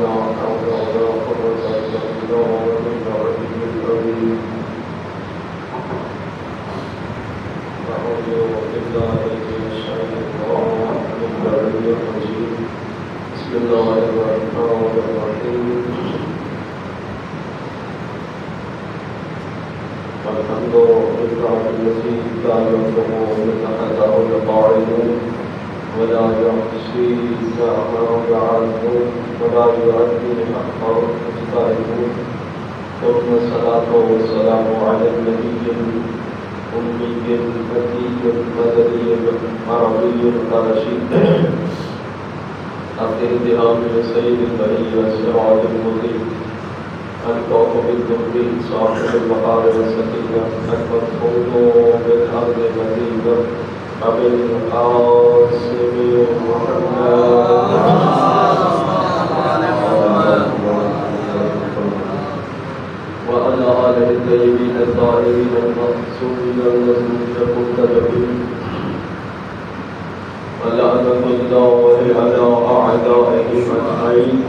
لا حول ولا قوة إلا بالله العلي العظيم. أعوذ بالله من الشيطان الرجيم. بسم الله الرحمن الرحيم. الحمد لله الذي لا ينفع متحده القاعدون ولا يحصي ما يعلمون ولا يؤدي حقه المستحقون. ثم الصلاة والسلام على النبي الأمي المكي المدني العربي الرشيد آخر الدهام سيد البرية السراج المضيء الكوكب الدري صاحب المقابر السكينة المدفون بالأرض مزيدا أبي القاسم محمد وعلى آله الطيبين الطاهرين المعصومين الذين المنتجبين. ولعنة الله على أعدائهم أجمعين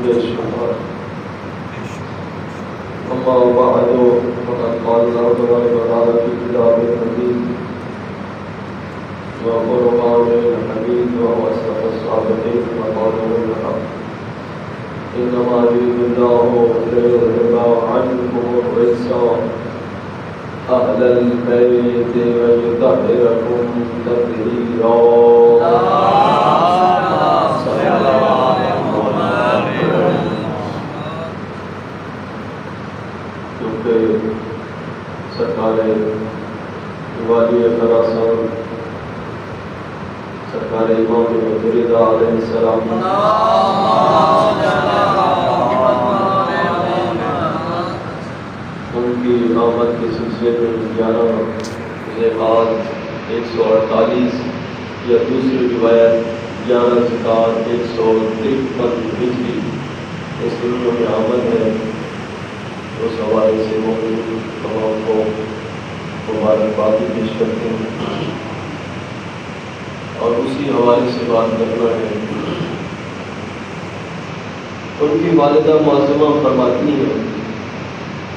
بالشهر. أما بعد فقد قال الله تبارك وتعالى في كتابه الحكيم وقرآنه الحميد وهو أصدق الصادقين وقوله الحق. إنما يريد الله ليذهب عنكم الرجس أهل البيت ويطهركم تطهيرا. سرکار والی خراسان سرکار امام رضا علیہ السلام ان کی آمد کے سلسلے میں 11 148 یا دوسری روایت 11 ذکار 153 ہجری اس دنوں میں آمد ہے. اس حوالے سے موجود تمام کو مبارکباد پیش کرتے ہیں اور اسی حوالے سے بات کرنا ہے. ان کی والدہ معظمہ فرماتی ہیں،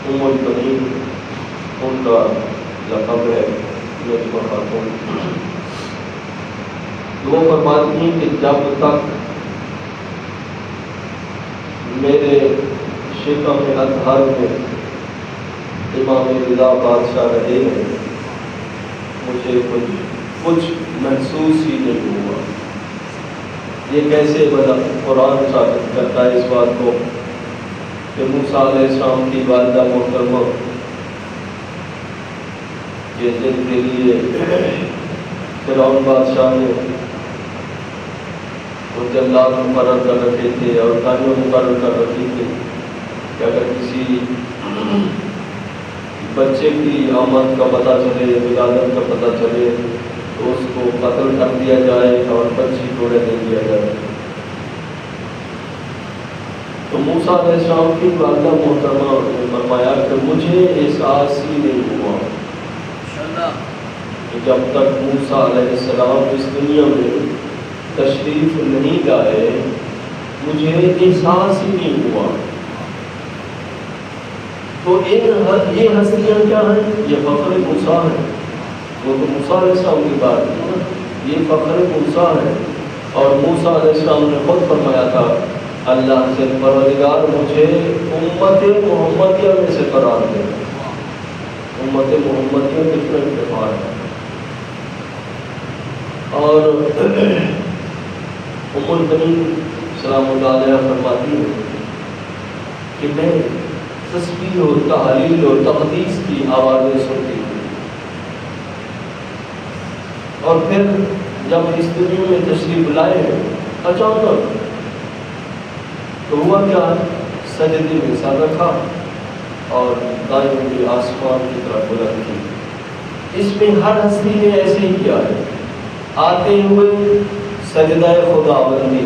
ام البنین ان کا لقب ہے، نجمہ خاتون. وہ فرماتی ہیں کہ جب تک میرے شکم اطہر میں امام رضا بادشاہ رہے ہیں مجھے کچھ محسوس ہی نہیں ہوا. یہ کیسے قرآن ثابت کرتا ہے اس بات کو کہ موسیٰ علیہ السلام کی والدہ محترمہ کہ جن کے لیے فرعون بادشاہ نے وہ جلاد مقرر کر رکھے تھے اور قانون مقرر کر رکھی تھی کہ اگر کسی بچے کی آمد کا پتہ چلے، ولادت کا پتہ چلے تو اس کو قتل کر دیا جائے اور بچی ٹوڑے نہیں دیا جائے. تو موسیٰ علیہ السلام کی والدہ محترمہ نے فرمایا کہ مجھے احساس ہی نہیں ہوا کہ جب تک موسیٰ علیہ السلام اس دنیا میں تشریف نہیں لائے مجھے احساس ہی نہیں ہوا. تو یہ ہستیاں کیا ہیں؟ یہ فخر موسیٰ ہے. وہ تو موسیٰ علیہ السلام کی بات ہے، یہ فخر موسیٰ ہے. اور موسیٰ علیہ السلام نے خود فرمایا تھا اللہ سے پروردگار مجھے امت محمدیہ میں سے قرار دے. امت محمدیہ کتنا افتخار ہے. اور ام البنین سلام اللہ علیہ فرماتی ہے کہ میں تسبیح و تحلیل و تقدیس کی آوازیں سنتی تھی اور پھر جب اس دنیا میں تشریف لائے اچانک تو ہوا کیا، سجدے میں سر رکھا اور دائیں انگلی آسمان کی طرف بلند کی. اس میں ہر ہستی نے ایسے ہی کیا ہے. آتے ہوئے سجدہ خداوندی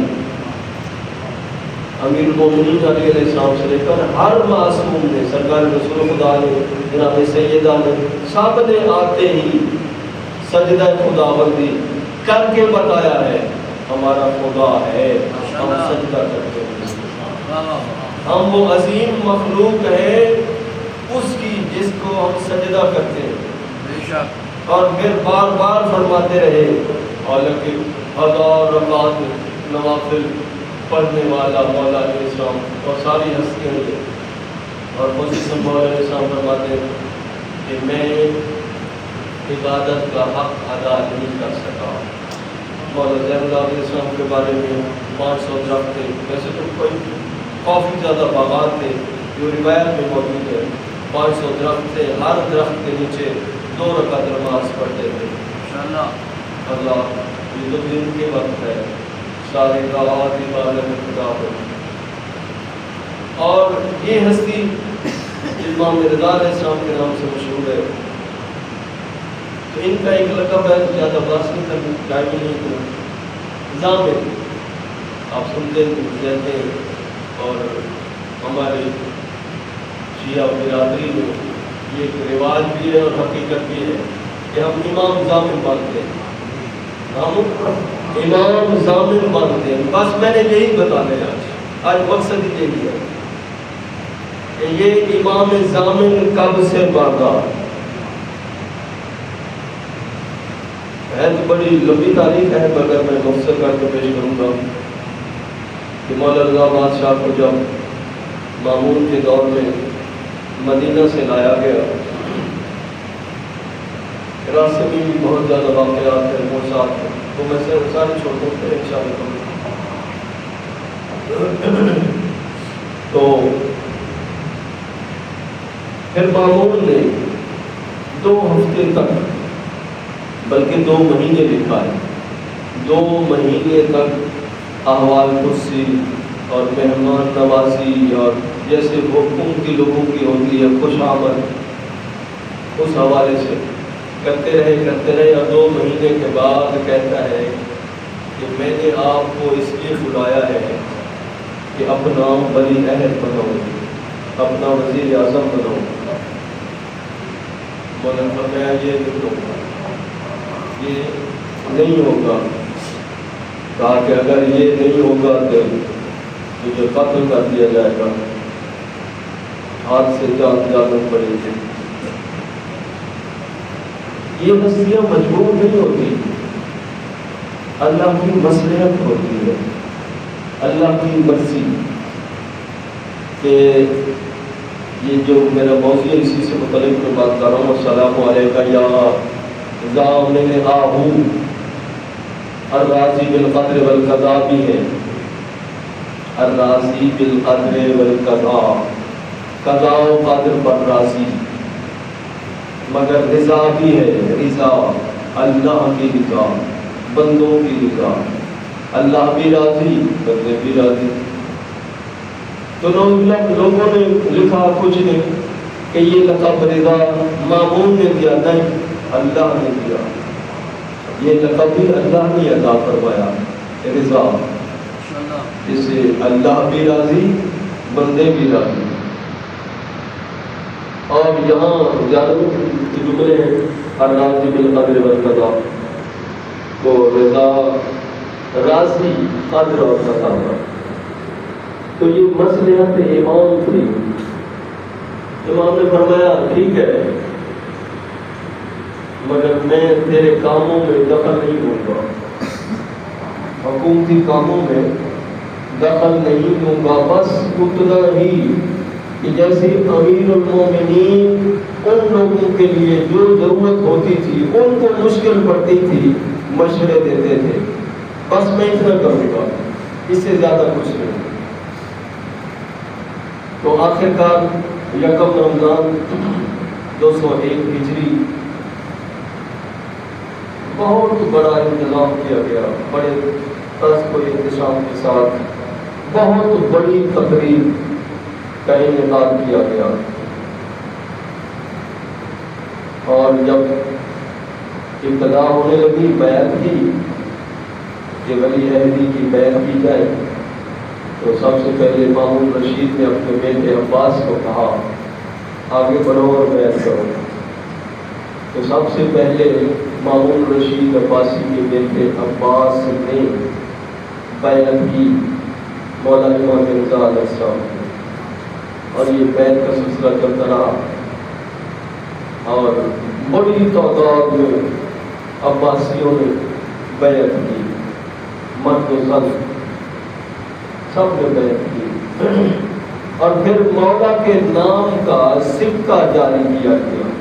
امیر المومنین علیہ السلام سے لے کر ہر معصوم نے، سرکار رسول خدا نے، جناب سیدہ نے، سب نے آتے ہی سجدہ خداوندی کر کے بتایا ہے ہمارا خدا ہے، ہم سجدہ کرتے ہیں. ہم وہ عظیم مخلوق ہے اس کی جس کو ہم سجدہ کرتے ہیں، اور پھر بار بار فرماتے رہے حالانکہ ہزار رکعت نوافل پڑھنے والا مولا علیہ السلام اور ساری ہستیاں ہیں، اور مسلم مولا علیہ السلام فرماتے ہیں کہ میں عبادت کا حق ادا نہیں کر سکا۔ مولا زین اللہ علیہ السلام کے بارے میں 500 درخت تھے، ویسے تو کوئی کافی زیادہ باغات تھے، جو روایت میں موجود ہے 500 درخت تھے، ہر درخت کے نیچے 2 رکعت نماز پڑھتے تھے۔ اللہ یہ تو دن کے وقت ہے، سارے گاہات عبادت خدا ہو۔ اور یہ ہستی امام رضا علیہ السلام کے نام سے مشہور ہے، تو ان کا ایک لقب ہے، زیادہ بحث نہیں کرنی ٹائم نہیں تو ضامن آپ سنتے رہتے ہیں، اور ہمارے شیعہ برادری میں یہ ایک رواج بھی ہے اور حقیقت بھی ہے کہ ہم امام ضامن مانتے ہیں، ہم امام ضامن مانتے ہیں۔ بس میں نے یہی بتانا ہے آج مقصد ہی یہی ہے کہ یہ امام ضامن کب سے باندھا ہے، تو بڑی لمبی تاریخ ہے، مگر میں مختصر کر کے پیش کروں گا کہ مولا رضا بادشاہ کو جب مامون کے دور میں مدینہ سے لایا گیا، راستے میں بھی بہت زیادہ واقعات ہیں وہ ساتھ ہیں، تو میں سے سارے چھوٹوں پہ انشاءاللہ تو پھر مامون نے 2 ہفتے تک بلکہ 2 مہینے لکھا ہے، 2 مہینے تک احوال پرسی اور مہمان نوازی اور جیسے حکومتی لوگوں کی ہوتی ہے خوش آمد، اس حوالے سے کرتے رہے اور 2 مہینے کے بعد کہتا ہے کہ میں نے آپ کو اس لیے بلایا ہے کہ اپنا ولی عہد بناؤں، اپنا وزیر اعظم بناؤں۔ مولانا فرمایا یہ نہیں ہوگا، یہ نہیں ہوگا، کہا کہ اگر یہ نہیں ہوگا تو مجھے قتل کر دیا جائے گا، ہاتھ سے جان جانا پڑے گی۔ یہ ہستیاں مجبور نہیں ہوتی، اللہ کی مصلحت ہوتی ہے، اللہ کی مرضی کہ یہ جو میرا موضوع ہے اسی سے متعلق میں بات کر رہا ہوں۔ السلام علیکم یا ضامن آہو، الراضی بالقدر والقضاء بھی ہے، الراضی بالقدر والقضاء، قضاء و قدر پر راضی، مگر رضا بھی ہے، رضا اللہ کی رضا، بندوں کی رضا، اللہ بھی راضی بندے بھی راضی۔ تو لوگوں نے لکھا کچھ نے کہ یہ لقب رضا مامون نے دیا، نہیں اللہ نے دیا، یہ لقب بھی اللہ نے عطا فرمایا، رضا، جس سے اللہ بھی راضی بندے بھی راضی۔ اور یہاں جملے الراضی بالقدر والقضاء کو رضا، راضی، قدر اور قضاء، تو یہ مصلحت امام تھی۔ امام نے فرمایا ٹھیک ہے، مگر میں تیرے کاموں میں دخل نہیں دوں گا، حکومتی کاموں میں دخل نہیں دوں گا، بس اتنا ہی کہ جیسے امیر المومنین ان لوگوں کے لیے جو ضرورت ہوتی تھی، ان کو مشکل پڑتی تھی، مشورے دیتے تھے، بس میں اتنا کروں گا، اس سے زیادہ کچھ نہیں۔ تو آخر کار 1 رمضان 201 ہجری بہت بڑا انتظام کیا گیا، بڑے طرز و احتشام کے ساتھ بہت بڑی تقریب کا انعقاد کیا گیا، اور جب ابتدا ہونے لگی بیعت کی کہ ولی عہدی کی بیعت کی جائے، تو سب سے پہلے مامون رشید نے اپنے بیٹے عباس کو کہا آگے بڑھو اور بیعت کرو۔ تو سب سے پہلے مامون رشید عباسی کے بیٹے عباس نے بیعت کی، مولا امام رضا علیہ السلام، اور یہ بیعت کا سلسلہ چلتا رہا، اور بڑی تعداد میں عباسیوں نے بیعت کی، مرد و زن سب نے بیعت کی، اور پھر مولا کے نام کا سکہ جاری کیا گیا،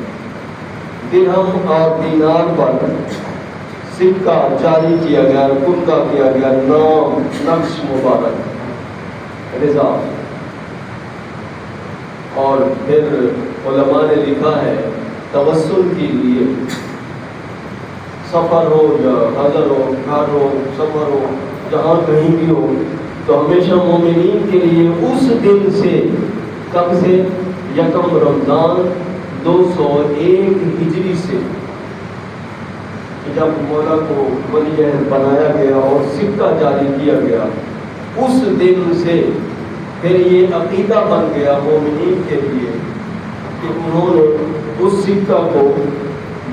درہم اور دینار پر سکہ جاری کیا گیا، کنگا کیا گیا، نام نقش مبارک رضا۔ اور پھر علماء نے لکھا ہے توسل کے لیے سفر ہو یا حضر ہو، گھر ہو، سفر ہو، جہاں کہیں بھی ہو، تو ہمیشہ مومنین کے لیے اس دن سے، کب سے؟ یکم رمضان 201 ہجری سے، جب مولا کو ولی عہد بنایا گیا اور سکہ جاری کیا گیا، اس دن سے پھر یہ عقیدہ بن گیا مومنین کے لیے کہ انہوں نے اس سکہ کو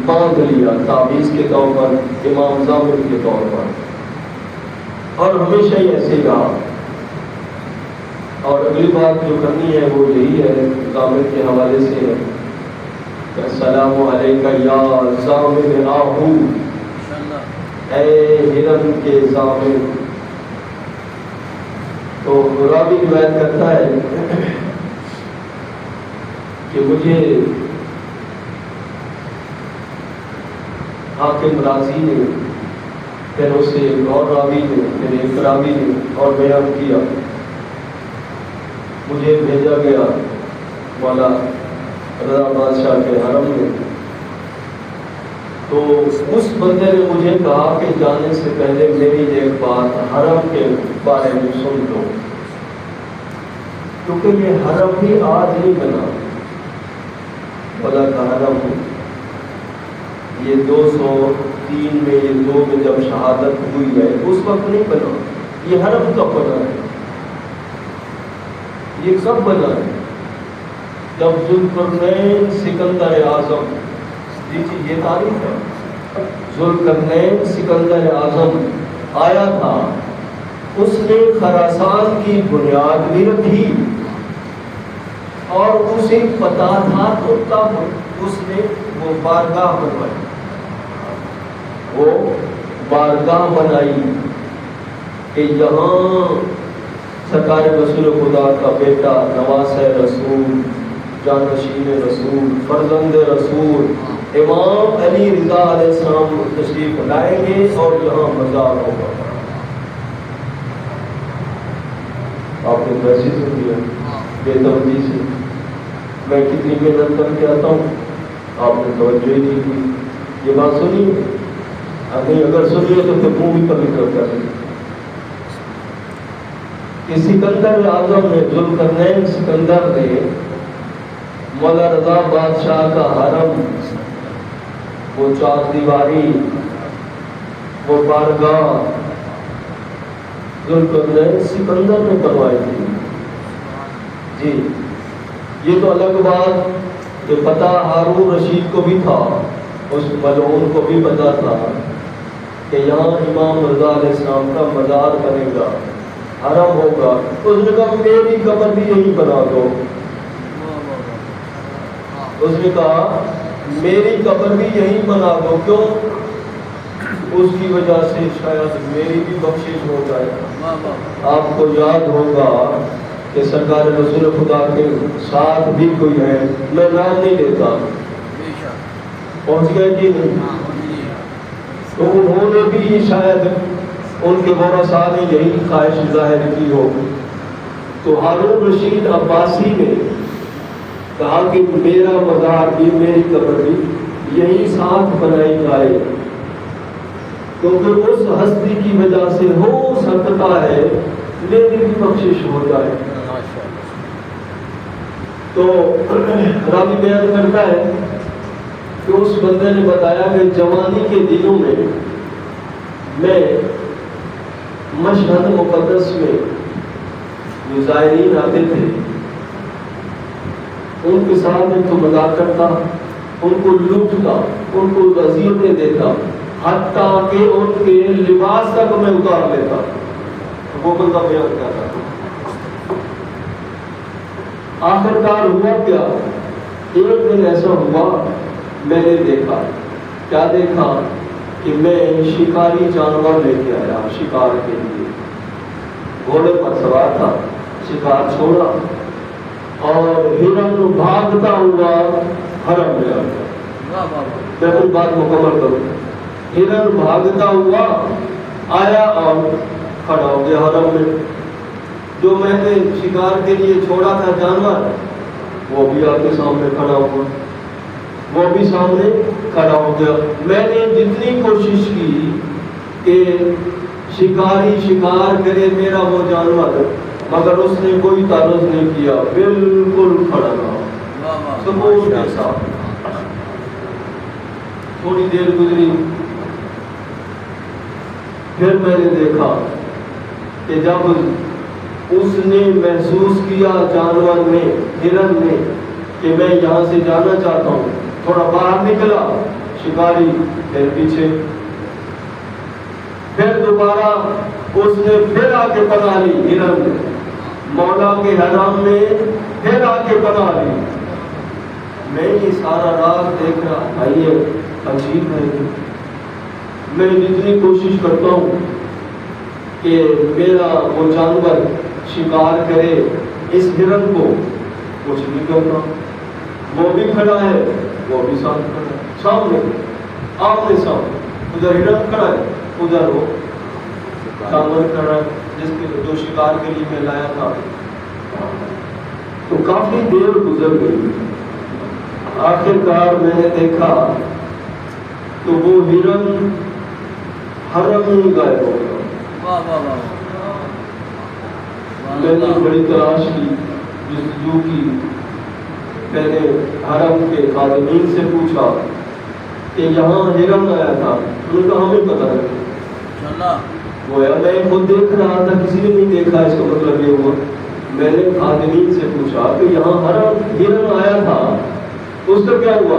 باندھ لیا تعویذ کے طور پر، امام ضامن کے طور پر، اور ہمیشہ ہی ایسے ہی رہا۔ اور اگلی بات جو کرنی ہے وہ یہی ہے، ضامن کے حوالے سے ہے، السلام علیکہ یا ضامن آہو، اے ہرن کے ضامن۔ تو راوی روایت کرتا ہے کہ مجھے حاکم راضی نے، پھر اسے ایک اور راوی نے، پھر ایک راوی نے اور بیان کیا، مجھے بھیجا گیا مولا رضا بادشاہ کے حرم میں، تو اس بندے نے مجھے کہا کہ جانے سے پہلے میری ایک بات حرم کے بارے میں سن لو، کیونکہ یہ حرم بھی آج نہیں بنا، مولا کا حرم یہ 203 میں، یہ 2 میں جب شہادت ہوئی ہے اس وقت نہیں بنا، یہ حرم کب بنا ہے؟ یہ کب بنا ہے؟ جب ذوالقرنین سکندر اعظم، یہ تاریخ ہے، ذوالقرنین سکندر اعظم آیا تھا، اس نے خراسان کی بنیاد بھی رکھی، اور اسے پتا تھا تو تب اس نے وہ بارگاہ بنوائی، وہ بارگاہ بنائی کہ یہاں سرکار رسول خدا کا بیٹا، نواس رسول، جانشین رسول، فرزند رسول امام علی رضا علیہ السلام تشریف لائیں گے اور یہاں مزار ہوگا۔ آپ نے ویسے سن لیا بے توجہ سے، میں کتنی محنت کر کے آتا ہوں، آپ نے توجہ ہی نہیں کی، یہ بات سنی نہیں؟ اگر سنی ہے تو پھر منہ بھی کبھی کر دیں کہ سکندر اعظم نے، ذوالقرنین سکندر نے مولا رضا بادشاہ کا حرم، وہ 4 دیواری، وہ بارگاہ ذوالقرنین سکندر نے بنوائی تھی۔ جی یہ تو الگ بات کہ پتہ ہارون رشید کو بھی تھا، اس ملعون کو بھی پتا تھا کہ یہاں امام رضا علیہ السلام کا مزار بنے گا، حرم ہوگا، اس نے کہا میری قبر بھی یہی بنا دو، اس نے کہا میری قبر بھی یہی بنا دو، کیوں؟ اس کی وجہ سے شاید میری بھی بخشش ہو جائے۔ آپ کو یاد ہوگا کہ سرکار رسول خدا کے ساتھ بھی کوئی ہے، میں نام نہیں لیتا، پہنچ گئے کہ نہیں؟ تو انہوں نے بھی شاید ان کے ورثاء نے یہی خواہش ظاہر کی ہو، تو ہارون رشید عباسی نے کہا کہ میرا مزار بھی، میری قبر بھی یہی ساتھ بنائی جائے، کیونکہ اس ہستی کی وجہ سے ہو سکتا ہے میری بھی بخشش ہو جائے۔ تو راوی بیان کرتا ہے کہ اس بندے نے بتایا کہ جوانی کے دنوں میں مشہد مقدس میں جو زائرین آتے تھے ان کے ساتھ میں تو مذاق کرتا، ان کو لوٹتا، ان کو اذیتیں دیتا، حتیٰ کہ ان کے لباس تک میں اتار لیتا۔ وہ بندہ بیان کرتا آخر کار ہوا کیا؟ ایک دن ایسا ہوا میں نے دیکھا، کیا دیکھا کہ میں شکاری جانور لے کے آیا شکار کے لیے، گھوڑے پر سوار تھا، شکار چھوڑا اور ہرن بھاگتا ہوا حرم میں آ گیا۔ میں کوئی بات مکمل کروں، ہرن بھاگتا ہوا آیا اور کھڑا ہو گیا حرم میں۔ جو میں نے شکار کے لیے چھوڑا تھا جانور وہ بھی آپ کے سامنے کھڑا ہوا، وہ بھی سامنے کھڑا ہو گیا۔ میں نے جتنی کوشش کی کہ شکاری شکار کرے میرا وہ جانور، مگر اس نے کوئی تعرض نہیں کیا، بالکل کھڑا رہا سکون کے ساتھ۔ تھوڑی دیر گزری، پھر میں نے دیکھا کہ جب اس نے محسوس کیا جانور نے، ہرن نے، کہ میں یہاں سے جانا چاہتا ہوں، تھوڑا باہر نکلا، شکاری پھر پیچھے، پھر دوبارہ اس نے پھر آ کے پناہ لی، ہرن نے مولا کے حرم میں پھر آ کے پناہ لی۔ میں یہ سارا راز دیکھ رہا تھا، یہ عجیب ہے۔ میں جتنی کوشش کرتا ہوں کہ میرا وہ جانور شکار کرے اس ہرن کو، کچھ نہیں کرتا، وہ بھی کھڑا ہے وہ بھی ساتھ کھڑا ہے، سامنے آمنے سامنے، ادھر ہرن کھڑا ہے ادھر وہ جانور کھڑا ہے جو شکار کے لیے میں لایا تھا۔ تو کافی دیر گزر گئی، آخر کار میں نے دیکھا تو وہ ہرن حرم ہی غائب ہو گیا۔ میں نے بڑی تلاش کی، جستجو کی، میں نے حرم کے خادمین سے پوچھا کہ یہاں ہرن آیا تھا، انہوں نے کہا ہمیں پتہ ہے۔ گویا میں خود دیکھ رہا تھا، کسی نے نہیں دیکھا، اس کا مطلب یہ ہوا۔ میں نے خادمین سے پوچھا کہ یہاں ہرن آیا تھا، اس کا کیا ہوا؟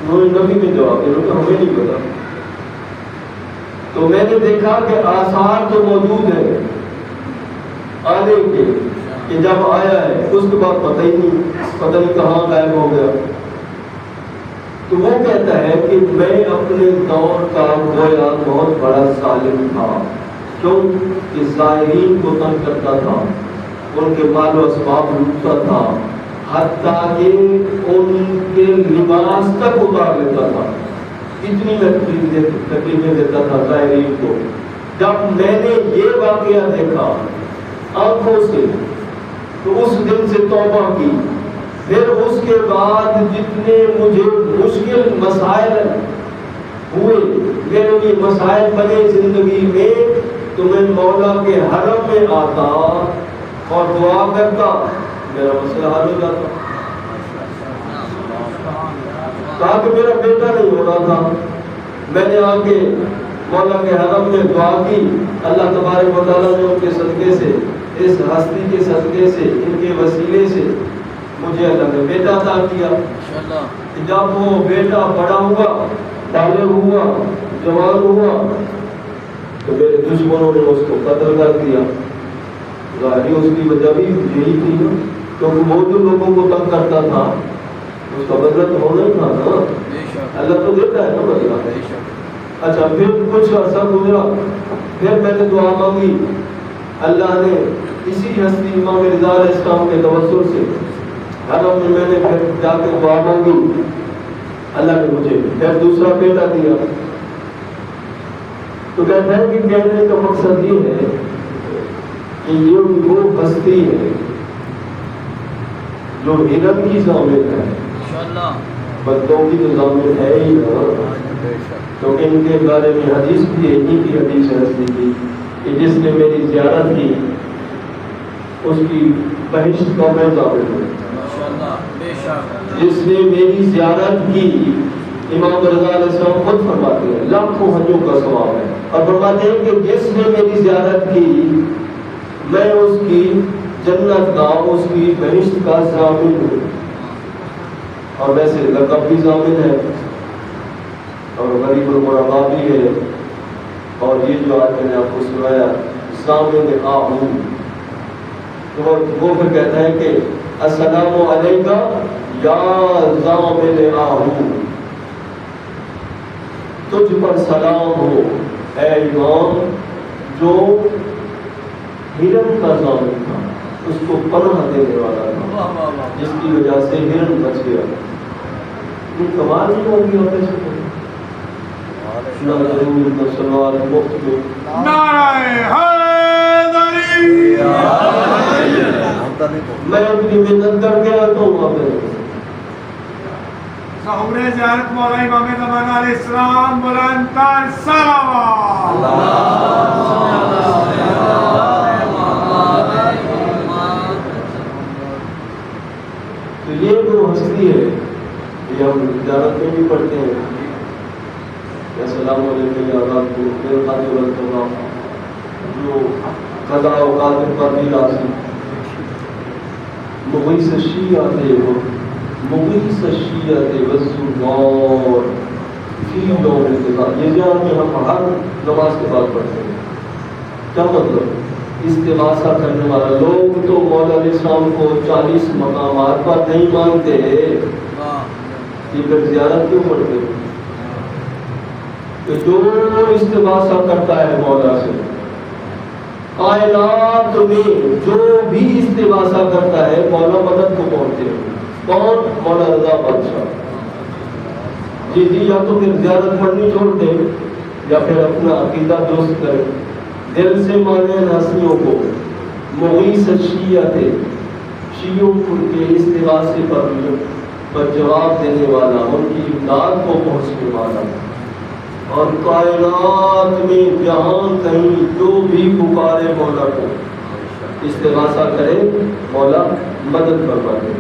انہوں نے نبی میں جواب دیا، انہوں نے کہا ہمیں نہیں پتا۔ تو میں نے دیکھا کہ آثار تو موجود ہیں آنے کے، کہ جب آیا ہے اس کے بعد پتہ ہی نہیں، پتہ نہیں کہاں غائب ہو گیا۔ تو وہ کہتا ہے کہ میں اپنے دور کا گویا بہت بڑا ظالم تھا، کیوں کہ زائرین کو تنگ کرتا تھا، ان کے مال و اسباب لوٹتا تھا، حتیٰ کہ ان کے لباس تک اتار لیتا تھا، اتنی تکلیفیں دیتا تھا زائرین کو۔ جب میں نے یہ واقعہ دیکھا آنکھوں سے تو اس دن سے توبہ کی۔ پھر اس کے بعد جتنے مجھے مشکل مسائل ہوئے، میرے لیے مسائل بنے زندگی میں، تو میں مولا کے حرم میں آتا اور دعا کرتا، میرا مسئلہ حل ہو جاتا۔ کہا کہ میرا بیٹا نہیں ہو رہا تھا، میں نے آ کے مولا کے حرم میں دعا کی، اللہ تبارک و تعالیٰ نے ان کے صدقے سے، اس ہستی کے صدقے سے، ان کے وسیلے سے مجھے اللہ نے بیٹا عطا کیا۔ جب وہ بیٹا بڑا ہوا، بالغ ہوا، جوان ہوا، تو میرے دشمنوں نے اس کو قتل کر دیا۔ ظاہری اس کی وجہ بھی یہی تھی نا، کیونکہ وہ جو لوگوں کو تنگ کرتا تھا اس کا بدلہ تو ہونا ہی تھا نا، اللہ تو دیتا ہے نا بدلہ۔ اچھا، پھر کچھ عرصہ گزرا، پھر میں نے دعا مانگی، اللہ نے اسی ہستی امام رضا علیہ السلام کے توسل سے حرم میں نے پھر جا کے دعا مانگی، اللہ نے مجھے پھر دوسرا بیٹا دیا۔ تو کہتا ہے کہ کہنے کا مقصد یہ ہے کہ یہ وہ ہستی ہے جو ہرن کی ضامن ہے، بندوں کی تو ضامن ہے ہی نا، تو ان کے بارے میں حدیث بھی ہے، انہی کی حدیث ہے ہستی کی کہ جس نے میری زیارت کی اس کی بہشت کا میں ضامن ہوں۔ جس نے میری زیارت کی، امام رضا علیہ السلام خود فرماتے ہیں لاکھوں حجوں کا ثواب ہے، اور فرماتے ہیں کہ جس نے میری زیارت کی میں اس کی جنت کا، اس کی بہشت کا ضامن ہوں۔ اور ویسے لقب بھی ضامن ہے اور غریب الغرباء بھی ہے، اور یہ جو آج میں نے آپ کو سنایا ضامن آہو، تو وہ پھر کہتا ہے کہ السلام علیکہ یا ضامن آہو، تجھ پر سلام ہو اے امام جو ہرن کا ضامن تھا، اس کو پناہ دینے والا تھا، جس کی وجہ سے ہرن بچ گیا۔ یہ کمال نہیں ہوگی ہوتے سے سلوار مفت میں۔ میں اپنی محنت کر کے آتا ہوں وہاں پہ۔ ظہور زیارت مولا امام زمانہ علیہ السلام بلند تر صلوات۔ تو یہ وہ ہستی ہے، یہ ہم زیارت میں بھی پڑھتے ہیں، السلام علیکم یا رات کو میرے خاطر اللہ جو قضاء و قادر پر بھی راضی، مغیث الشیعۃ مغیث الشیعۃ والزوار فی یوم القضاء، یہ جہاں کہ ہم ہر نماز کے بعد پڑھتے ہیں۔ کیا مطلب؟ استغاثہ کرنے والا، لوگ تو مولا علیہ السلام کو 40 مقامات پر نہیں مانتے، یہ پھر زیارت کیوں پڑھتے ہیں؟ کہ جو استغاثہ کرتا ہے مولا سے، کائنات میں جو بھی استغاثہ کرتا ہے مولا مدد کو پہنچتے ہیں۔ کون؟ مولا رضا بادشاہ۔ جی یا تو پھر زیارت پڑھنی چھوڑ دیں یا پھر اپنا عقیدہ درست کریں، دل سے مانیں ہستیوں کو، مغیث الشیعۃ شیعوں کے استغاثے پر جواب دینے والا، ان کی امداد کو پہنچنے والا، اور کائنات میں جہاں کہیں جو بھی پکارے مولا کو، استغاثہ کرے مولا مدد فرما دے۔